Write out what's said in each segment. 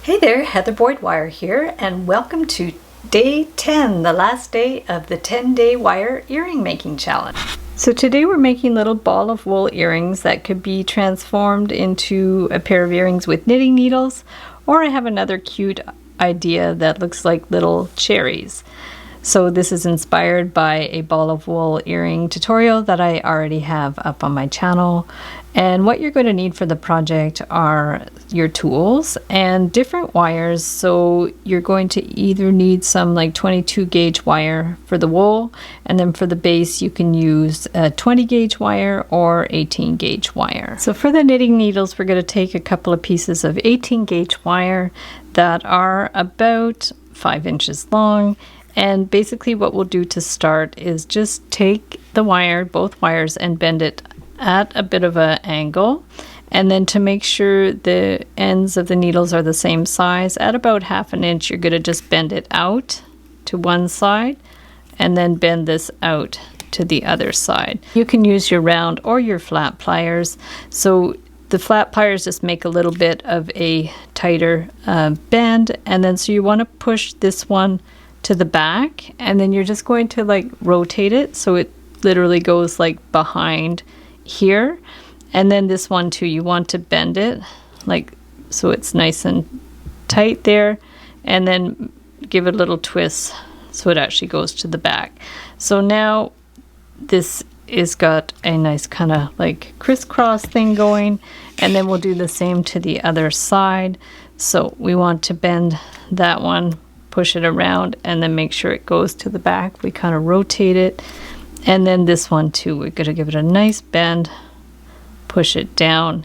Hey there, Heather Boyd Wire here, and welcome to day 10, the last day of the 10-day wire earring making challenge. So today we're making little ball of wool earrings that could be transformed into a pair of earrings with knitting needles, or I have another cute idea that looks like little cherries. So this is inspired by a ball of wool earring tutorial that I already have up on my channel. And what you're going to need for the project are your tools and different wires. So you're going to either need some like 22 gauge wire for the wool, and then for the base you can use a 20 gauge wire or 18 gauge wire. So for the knitting needles, we're going to take a couple of pieces of 18 gauge wire that are about 5 inches long. And basically what we'll do to start is just take the wire, both wires, and bend it at a bit of an angle, and then to make sure the ends of the needles are the same size, at about 1/2 inch, you're going to just bend it out to one side and then bend this out to the other side. You can use your round or your flat pliers. So the flat pliers just make a little bit of a tighter bend, and then so you want to push this one to the back, and then you're just going to like rotate it so it literally goes like behind here. And then this one too, you want to bend it like so it's nice and tight there, and then give it a little twist so it actually goes to the back. So now this is got a nice kind of like crisscross thing going, and then we'll do the same to the other side. So we want to bend that one, push it around, and then make sure it goes to the back. We kind of rotate it. And then this one too, we're going to give it a nice bend, push it down,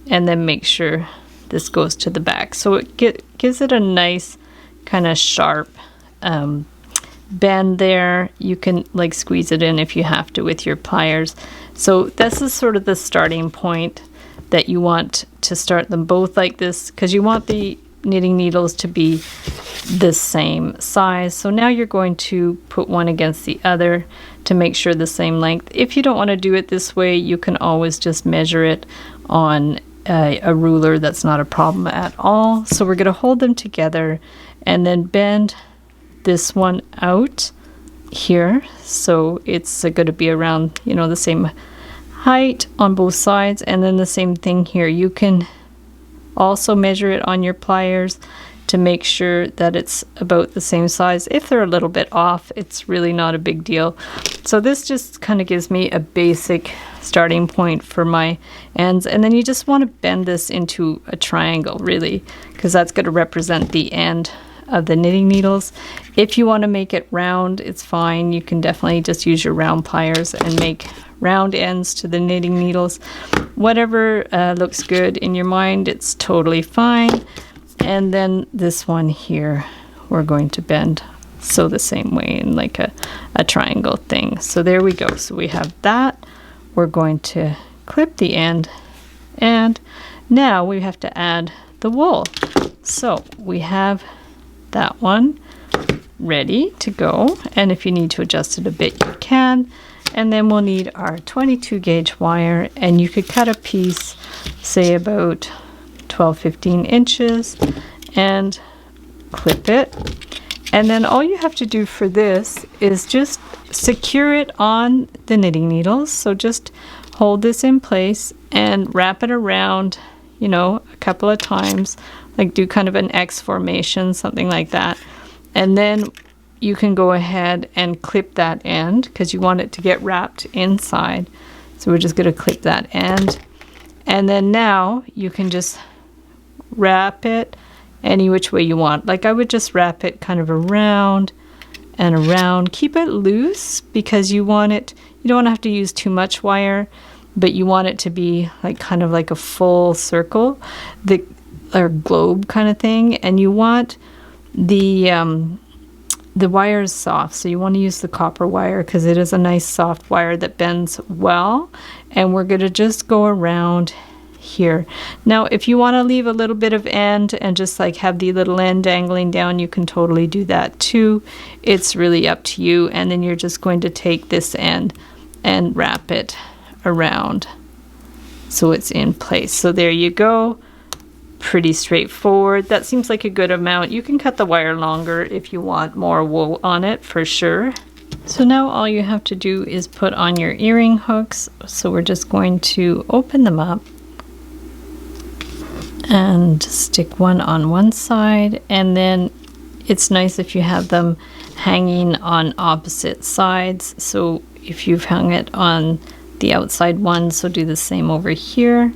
and then make sure this goes to the back. So it gives it a nice kind of sharp bend there. You can like squeeze it in if you have to with your pliers. So this is sort of the starting point that you want to start them both like this, because you want the knitting needles to be the same size. So now you're going to put one against the other to make sure the same length. If you don't want to do it this way, you can always just measure it on a ruler. That's not a problem at all. So we're going to hold them together and then bend this one out here. So it's going to be around, you know, the same height on both sides. And then the same thing here. You can also measure it on your pliers to make sure that it's about the same size. If they're a little bit off, it's really not a big deal. So this just kind of gives me a basic starting point for my ends, and then you just want to bend this into a triangle really, because that's going to represent the end of the knitting needles. If you want to make it round, it's fine. You can definitely just use your round pliers and make round ends to the knitting needles. Whatever looks good in your mind, it's totally fine. And then this one here, we're going to bend so the same way in like a triangle thing. So there we go. So we have that. We're going to clip the end, and now we have to add the wool. So we have that one ready to go, and if you need to adjust it a bit, you can. And then we'll need our 22 gauge wire, and you could cut a piece, say about 12-15 inches, and clip it. And then all you have to do for this is just secure it on the knitting needles. So just hold this in place and wrap it around, you know, a couple of times, like do kind of an X formation, something like that. And then you can go ahead and clip that end because you want it to get wrapped inside. So we're just going to clip that end. And then now you can just wrap it any which way you want. Like I would just wrap it kind of around and around. Keep it loose because you want it, you don't want to have to use too much wire, but you want it to be like kind of like a full circle, or globe kind of thing. And you want the wire is soft, so you want to use the copper wire because it is a nice soft wire that bends well. And we're going to just go around here. Now if you want to leave a little bit of end and just like have the little end dangling down, you can totally do that too. It's really up to you. And then you're just going to take this end and wrap it around so it's in place. So there you go. pretty straightforward. That seems like a good amount. You can cut the wire longer if you want more wool on it, for sure. So now all you have to do is put on your earring hooks. So we're just going to open them up and stick one on one side, and then it's nice if you have them hanging on opposite sides. So if you've hung it on the outside one, so do the same over here,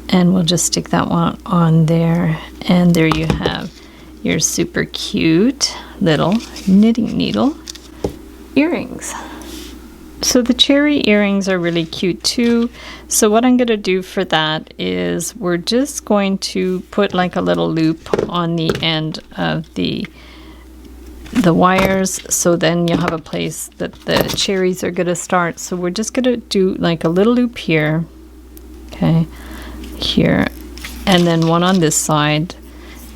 and we'll just stick that one on there, and there you have your super cute little knitting needle earrings. So the cherry earrings are really cute too. So what I'm going to do for that is we're just going to put like a little loop on the end of the wires, so then you'll have a place that the cherries are going to start. So we're just going to do like a little loop here, okay, here, and then one on this side.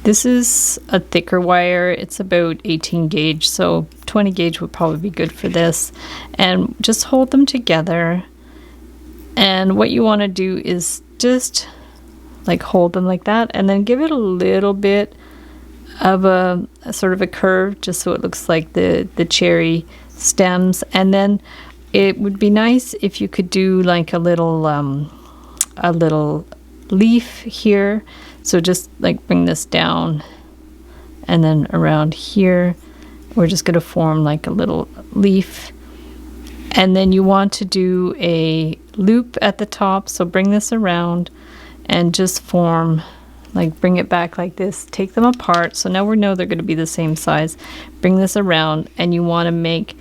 This is a thicker wire. It's about 18 gauge, so 20 gauge would probably be good for this. And just hold them together. And what you want to do is just like hold them like that, and then give it a little bit of a sort of a curve, just so it looks like the cherry stems. And then it would be nice if you could do like a little leaf here. So just like bring this down, and then around here we're just going to form like a little leaf. And then you want to do a loop at the top, so bring this around and just form, like bring it back like this, take them apart. So now we know they're going to be the same size. Bring this around, and you want to make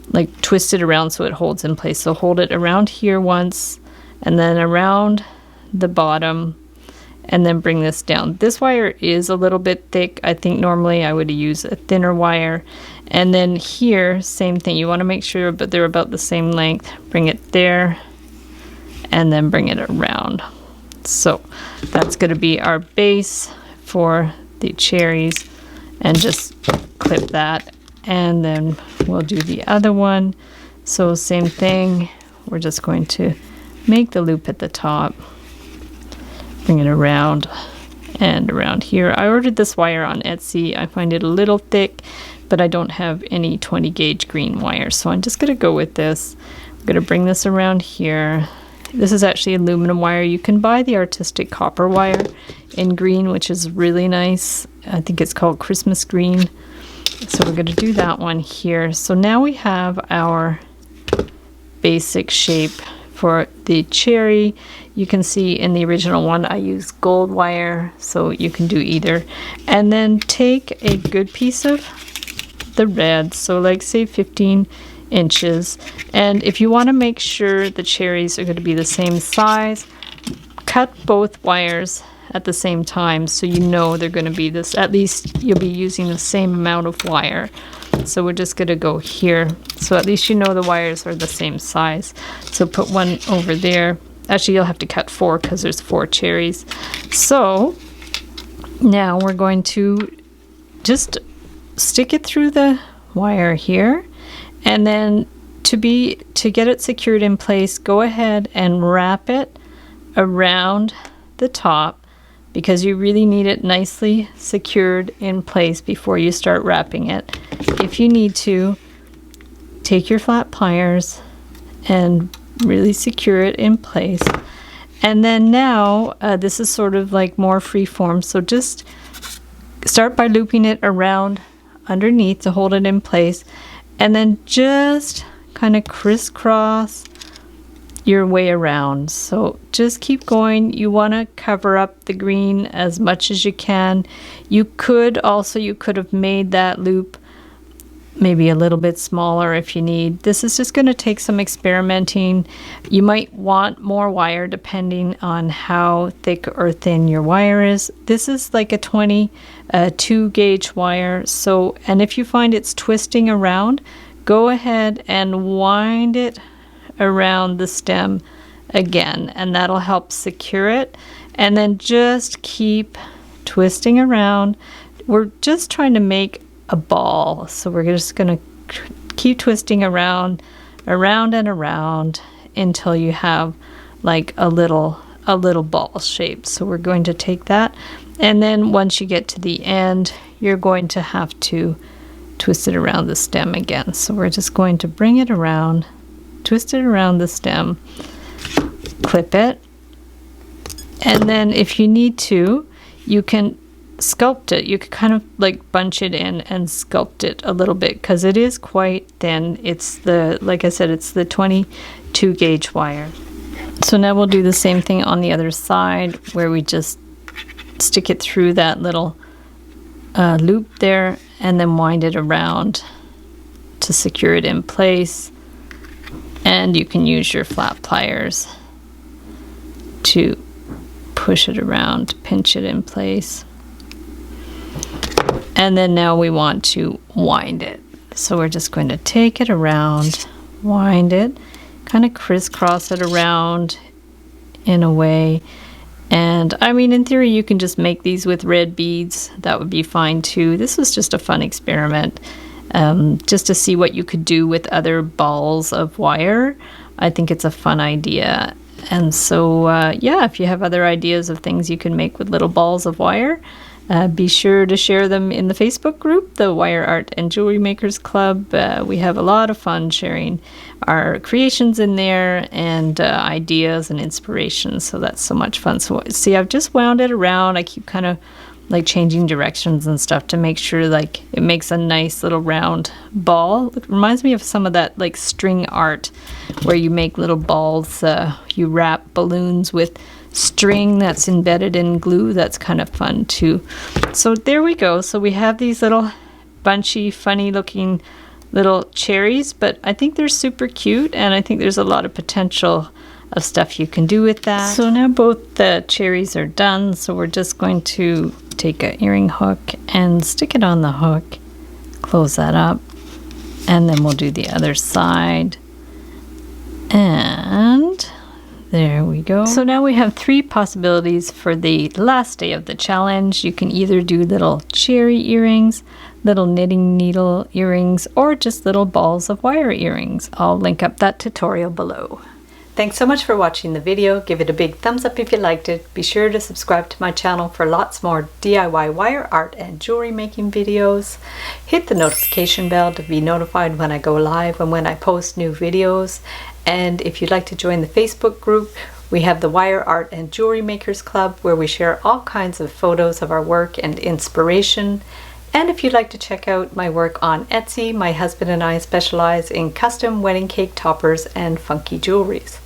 like twist it around so it holds in place. So hold it around here once, and then around the bottom, and then bring this down. This wire is a little bit thick. I think normally I would use a thinner wire. And then here, same thing. You want to make sure but they're about the same length. Bring it there, and then bring it around. So that's going to be our base for the cherries, and just clip that, and then we'll do the other one. So same thing. We're just going to make the loop at the top, bring it around and around here. I ordered this wire on Etsy. I find it a little thick, but I don't have any 20 gauge green wire, so I'm just going to go with this. I'm going to bring this around here. This is actually aluminum wire. You can buy the artistic copper wire in green, which is really nice. I think it's called Christmas green. So we're going to do that one here. So now we have our basic shape for the cherry. You can see in the original one I used gold wire, so you can do either. And then take a good piece of the red, so like say 15 inches. And if you want to make sure the cherries are going to be the same size, cut both wires at the same time, so you know they're going to be this, at least you'll be using the same amount of wire. So we're just going to go here, so at least you know the wires are the same size. So put one over there. Actually, you'll have to cut 4 because there's 4 cherries. So now we're going to just stick it through the wire here, and then to get it secured in place, go ahead and wrap it around the top, because you really need it nicely secured in place before you start wrapping it. If you need to, take your flat pliers and really secure it in place. And then now this is sort of like more free form, so just start by looping it around underneath to hold it in place, and then just kind of crisscross your way around. So just keep going. You want to cover up the green as much as you can. You could have made that loop maybe a little bit smaller if you need. This is just going to take some experimenting. You might want more wire depending on how thick or thin your wire is. This is like a 22 gauge wire. So, and if you find it's twisting around, go ahead and wind it around the stem again, and that'll help secure it. And then just keep twisting around. We're just trying to make a ball, so we're just going to keep twisting around and around until you have like a little a little ball shape. So we're going to take that, and then once you get to the end, you're going to have to twist it around the stem again. So we're just going to bring it around, twist it around the stem, clip it, and then if you need to, you can sculpt it. You could kind of like bunch it in and sculpt it a little bit because it is quite thin. It's the, like I said, it's the 22 gauge wire. So now we'll do the same thing on the other side, where we just stick it through that little loop there and then wind it around to secure it in place. And you can use your flat pliers to push it around, pinch it in place. And then now we want to wind it. So we're just going to take it around, wind it, kind of crisscross it around in a way. And I mean, in theory, you can just make these with red beads. That would be fine too. This was just a fun experiment, just to see what you could do with other balls of wire. I think it's a fun idea. And so, yeah, if you have other ideas of things you can make with little balls of wire, be sure to share them in the Facebook group, the Wire Art and Jewelry Makers Club. We have a lot of fun sharing our creations in there, and ideas and inspiration. So that's so much fun. So see, I've just wound it around. I keep kind of like changing directions and stuff to make sure like it makes a nice little round ball. It reminds me of some of that like string art where you make little balls. You wrap balloons with string that's embedded in glue. That's kind of fun too. So there we go. So we have these little bunchy, funny looking little cherries, but I think they're super cute, and I think there's a lot of potential of stuff you can do with that. So now both the cherries are done, so we're just going to take an earring hook and stick it on the hook, close that up, and then we'll do the other side. And there we go. So now we have 3 possibilities for the last day of the challenge. You can either do little cherry earrings, little knitting needle earrings, or just little balls of wire earrings. I'll link up that tutorial below. Thanks so much for watching the video. Give it a big thumbs up if you liked it. Be sure to subscribe to my channel for lots more DIY wire art and jewelry making videos. Hit the notification bell to be notified when I go live and when I post new videos. And if you'd like to join the Facebook group, we have the Wire Art and Jewelry Makers Club, where we share all kinds of photos of our work and inspiration. And if you'd like to check out my work on Etsy, my husband and I specialize in custom wedding cake toppers and funky jewelries.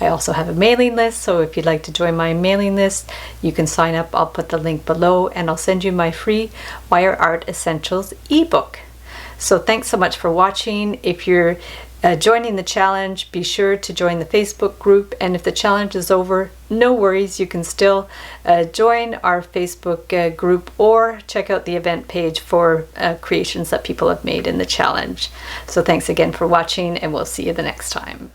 I also have a mailing list, so if you'd like to join my mailing list, you can sign up. I'll put the link below, and I'll send you my free Wire Art Essentials ebook. So thanks so much for watching. If you're joining the challenge, be sure to join the Facebook group, and if the challenge is over, no worries, you can still join our Facebook group or check out the event page for creations that people have made in the challenge. So thanks again for watching, and we'll see you the next time.